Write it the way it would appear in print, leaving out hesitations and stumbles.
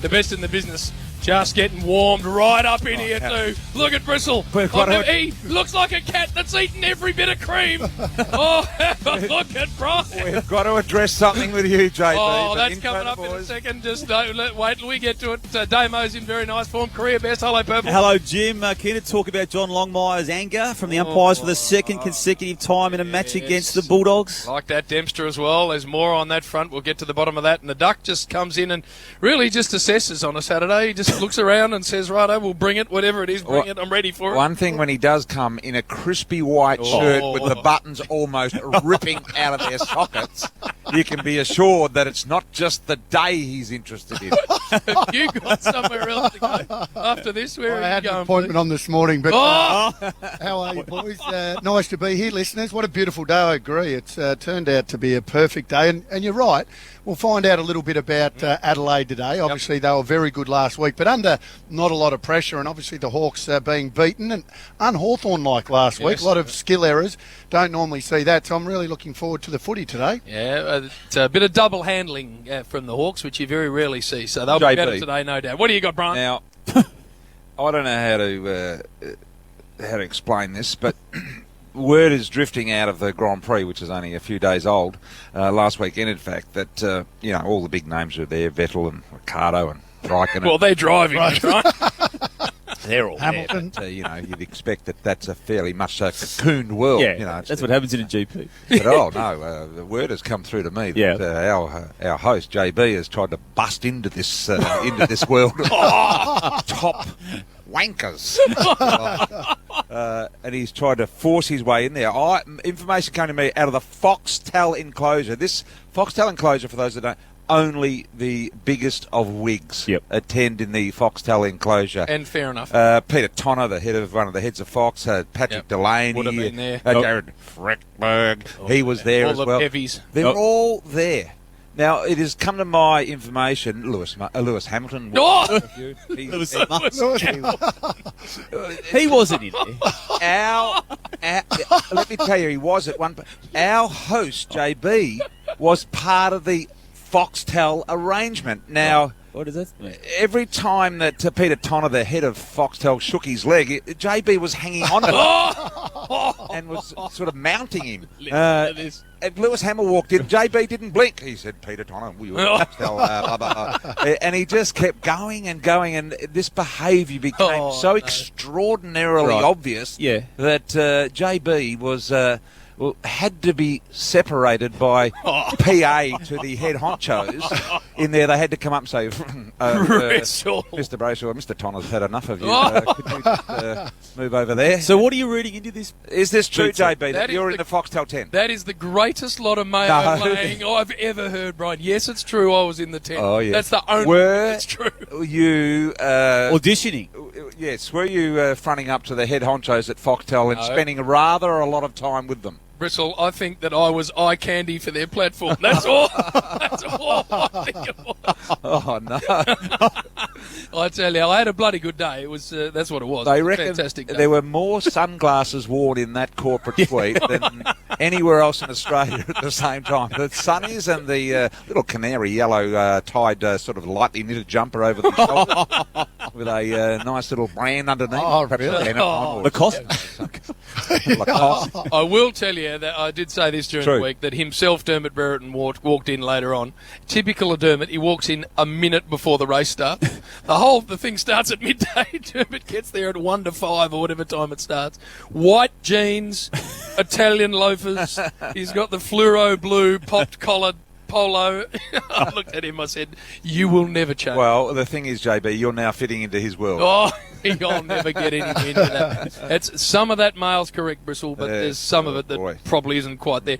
the best in the business. Just getting warmed right up in here too. Look at Bristle. He looks like a cat that's eaten every bit of cream. Look at Brian. We've got to address something with you, JB. Oh, that's coming up in a second. Just wait till we get to it. Damo's in very nice form. Career best. Hello, Purple. Hello, Jim. Keen to talk about John Longmire's anger from the umpires for the second consecutive time in a match against the Bulldogs. Like that, Dempster as well. There's more on that front. We'll get to the bottom of that. And the Duck just comes in and really just assesses on a Saturday. He just looks around and says, righto, we'll bring it, whatever it is, bring it, I'm ready for it. One thing when he does come in a crispy white shirt with the buttons almost ripping out of their sockets, you can be assured that it's not just the day he's interested in. Have you got somewhere else to go after this? Where are you I had going, an appointment on this morning, but how are you, boys? Nice to be here, listeners. What a beautiful day, I agree. It's turned out to be a perfect day, and you're right. We'll find out a little bit about Adelaide today. Obviously, they were very good last week, but under not a lot of pressure, and obviously the Hawks being beaten and un-Hawthorn-like last week. A lot of skill errors. Don't normally see that, so I'm really looking forward to the footy today. Yeah, it's a bit of double handling from the Hawks, which you very rarely see, so they'll be better today, no doubt. What do you got, Brian? Now, I don't know how to explain this, but word is drifting out of the Grand Prix, which is only a few days old, last weekend, in fact, that all the big names are there, Vettel and Ricardo and Raikkonen. Well, they're driving, right? They're all Hamilton. there, but you'd expect that that's a fairly much a cocooned world. Yeah, that's what happens in a GP. But the word has come through to me that our host JB has tried to bust into this world. Top wankers. And he's tried to force his way in there. Information came to me out of the Foxtel enclosure. This Foxtel enclosure, for those that don't, only the biggest of wigs attend in the Foxtel enclosure. And fair enough. Peter Tonner, one of the heads of Fox, Patrick Delaney, would have been there. Jared Freckberg, he was there all as the well. heavies. They're all there. Now, it has come to my information, Lewis Hamilton. He wasn't in there. Let me tell you, he was at one point. Our host, JB, was part of the Foxtel arrangement. Now, what does that mean? Every time that Peter Tonner, the head of Foxtel, shook his leg, JB was hanging on to it and was sort of mounting him. And Lewis Hammer walked in. JB didn't blink. He said, Peter Tonner, we were Foxtel, blah, blah, blah. And he just kept going and going, and this behaviour became extraordinarily obvious that JB was... had to be separated by PA to the head honchos. In there, they had to come up and say, Mr. Brayshaw, Mr. Tonner's had enough of you. Could you just move over there? So what are you reading into this? Is this true, JB, that you're in the Foxtel 10? That is the greatest lot of mayo laying I've ever heard, Brian. Yes, it's true, I was in the 10. Oh, yes. That's the only that's true. You... auditioning? Yes. Were you fronting up to the head honchos at Foxtel and spending rather a lot of time with them? Bristle, I think that I was eye candy for their platform. That's all. That's all I think it was. Oh, no. I tell you, I had a bloody good day. It was that's what it was. They reckon fantastic day. There were more sunglasses worn in that corporate suite than anywhere else in Australia at the same time. The sunnies and the little canary yellow tied sort of lightly knitted jumper over the shoulder with a nice little brand underneath. Oh, really? Lacoste. I will tell you that I did say this during the week that himself, Dermot Brereton, walked in later on. Typical of Dermot, he walks in a minute before the race starts. The thing starts at midday. Dermot gets there at 1 to 5 or whatever time it starts. White jeans, Italian loafers. He's got the fluoro blue popped collared polo. I looked at him, I said, you will never change. Well, the thing is, JB, you're now fitting into his world. I'll never get anywhere into that. Some of that mail's correct, Bristle, but there's some of it that probably isn't quite there.